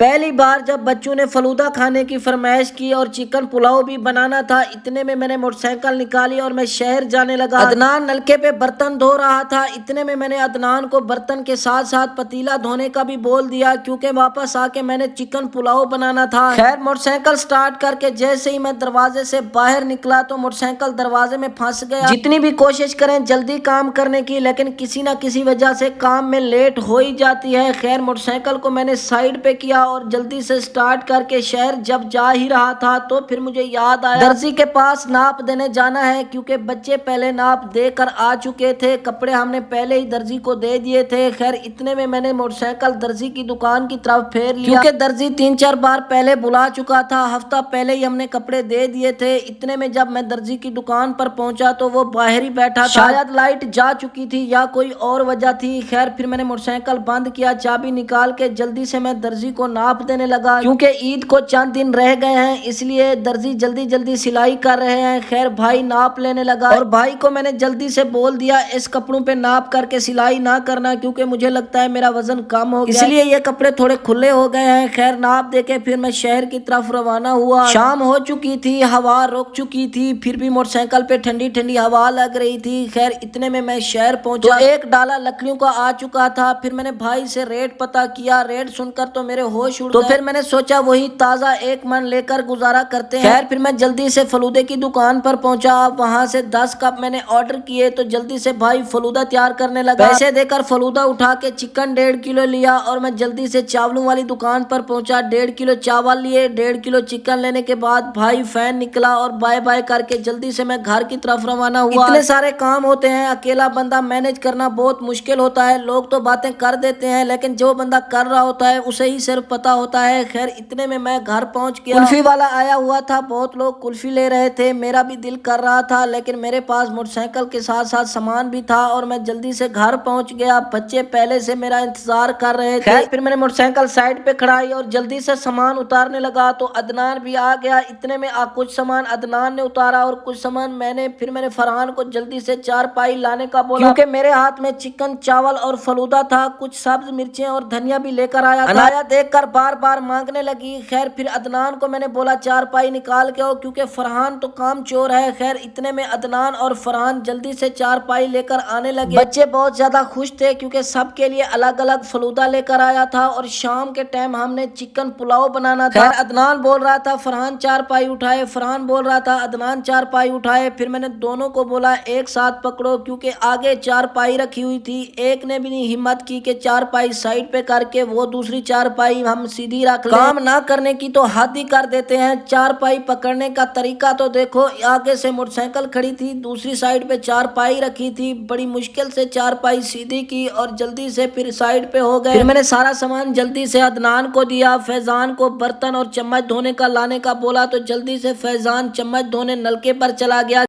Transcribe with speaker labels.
Speaker 1: پہلی بار جب بچوں نے فلودہ کھانے کی فرمائش کی اور چکن پلاؤ بھی بنانا تھا، اتنے میں نے موٹر سائیکل نکالی اور میں شہر جانے لگا۔ عدنان نلکے پہ برتن دھو رہا تھا، اتنے میں نے عدنان کو برتن کے ساتھ ساتھ پتیلا دھونے کا بھی بول دیا، کیونکہ واپس آ کے میں نے چکن پلاؤ بنانا تھا۔ خیر موٹر سائیکل سٹارٹ کر کے جیسے ہی میں دروازے سے باہر نکلا تو موٹر سائیکل دروازے میں پھنس گیا۔ جتنی بھی کوشش کریں جلدی کام کرنے کی، لیکن کسی نہ کسی وجہ سے کام میں لیٹ ہو ہی جاتی ہے۔ خیر موٹر سائیکل کو میں نے سائیڈ پہ کیا اور جلدی سے سٹارٹ کر کے شہر جب جا ہی رہا تھا تو پھر مجھے یاد آیا درزی کے پاس ناپ دینے جانا ہے، کیونکہ بچے پہلے ناپ دے کر آ چکے تھے، کپڑے ہم نے پہلے ہی درزی کو دے دیے تھے۔ خیر اتنے میں نے موٹر سائیکل درزی کی دکان کی طرف پھیر لیا، کیونکہ درزی 3-4 بار پہلے بلا چکا تھا، ہفتہ پہلے ہی ہم نے کپڑے دے دیے تھے۔ اتنے میں جب میں درزی کی دکان پر پہنچا تو وہ باہر ہی بیٹھا تھا، شاید لائٹ جا چکی تھی یا کوئی اور وجہ تھی۔ خیر پھر میں نے موٹر سائیکل بند کیا، چابی نکال کے جلدی سے میں درزی کو ناپ دینے لگا، کیونکہ عید کو چند دن رہ گئے ہیں، اس لیے درزی جلدی سلائی کر رہے ہیں۔ خیر بھائی ناپ لینے لگا اور بھائی کو میں نے جلدی سے بول دیا اس کپڑوں پہ ناپ کر کے سلائی نہ کرنا، کیونکہ مجھے لگتا ہے میرا وزن کم ہو گیا، اس لیے یہ کپڑے تھوڑے کھلے ہو گئے ہیں۔ خیر ناپ دے کے پھر میں شہر کی طرف روانہ ہوا۔ شام ہو چکی تھی، ہوا رک چکی تھی، پھر بھی موٹر سائیکل پہ ٹھنڈی ہوا لگ رہی تھی۔ خیر اتنے میں شہر پہنچا تو ایک ڈالا لکڑیوں کا آ چکا تھا۔ پھر میں نے بھائی سے ریٹ پتا کیا، ریٹ سن کر تو میرے ہوش اڑ گئے، تو پھر میں نے سوچا وہی تازہ 1 من لے کر گزارا کرتے ہیں۔ خیر پھر میں جلدی سے فلودے کی دکان پر پہنچا، وہاں سے 10 کپ میں نے آرڈر کیے تو جلدی سے بھائی فلودہ تیار کرنے لگا۔ پیسے دے کر فلودہ اٹھا کے چکن 1.5 کلو لیا اور میں جلدی سے چاولوں والی دکان پر پہنچا۔ 1.5 کلو چاول لیے، 1.5 کلو چکن لینے کے بعد بھائی فین نکلا اور بائے بائے کر کے جلدی سے میں گھر کی طرف روانہ ہوا۔ اتنے سارے کام ہوتے ہیں، اکیلا بندہ مینج کرنا بہت مشکل ہوتا ہے۔ لوگ تو باتیں کر دیتے ہیں، لیکن جو بندہ کر رہا ہوتا ہے اسے ہی صرف پتا ہوتا ہے۔ خیر اتنے میں گھر پہنچ گیا۔ کلفی والا آیا ہوا تھا، بہت لوگ کلفی لے رہے تھے، میرا بھی دل کر رہا تھا، لیکن میرے پاس موٹر سائیکل کے ساتھ ساتھ سامان بھی تھا اور میں جلدی سے گھر پہنچ گیا۔ بچے پہلے سے میرا انتظار کر رہے تھے۔ خیر پھر میں نے موٹر سائیکل سائیڈ پہ کھڑائی اور جلدی سے سامان اتارنے لگا تو عدنان بھی آ گیا۔ اتنے میں کچھ سامان عدنان نے اتارا اور کچھ سامان میں نے۔ پھر میں نے فرحان کو جلدی سے 4 پائی لانے کا بولا، کیونکہ میرے ہاتھ میں چکن، چاول اور فلودہ تھا، کچھ سبز مرچیں اور دھنیا بھی لے کر آیا تھا۔ عنایت دیکھ کر بار بار مانگنے لگی۔ خیر پھر عدنان کو میں نے بولا 4 پائی نکال کے آؤ، کیونکہ فرحان تو کام چور ہے۔ خیر اتنے میں عدنان اور فرحان جلدی سے 4 پائی لے کر آنے لگے۔ بچے بہت زیادہ خوش تھے، کیونکہ سب کے لیے الگ الگ فلودہ لے کر آیا تھا اور شام کے ٹائم ہم نے چکن پلاؤ بنانا تھا۔ خیر عدنان بول رہا تھا فرحان 4 پائی اٹھائے، فرحان بول رہا تھا عدنان 4 پائی اٹھائے۔ پھر میں نے دونوں کو بولا ایک ساتھ پکڑو، کیونکہ آگے 4 پائی رکھی ہوئی تھی۔ ایک نے بھی نہیں ہمت کی کہ 4 پائی سائڈ پہ کر کے وہ دوسری 4 پائی ہم سیدھی رکھ لیں۔ کام نہ کرنے کی تو حد ہی کر دیتے ہیں۔ 4 پائی پکڑنے کا طریقہ تو دیکھو، آگے سے موٹر سائیکل کھڑی تھی، دوسری سائڈ پہ 4 پائی رکھی تھی، بڑی مشکل سے 4 پائی سیدھی کی اور جلدی سے پھر سائڈ پہ ہو گئے۔ پھر میں نے سارا سامان جلدی سے عدنان کو دیا۔ فیضان کو برتن اور چمچ دھونے کا لانے کا بولا تو جلدی سے فیضان چمچ دھونے نلکے پر چلا گیا۔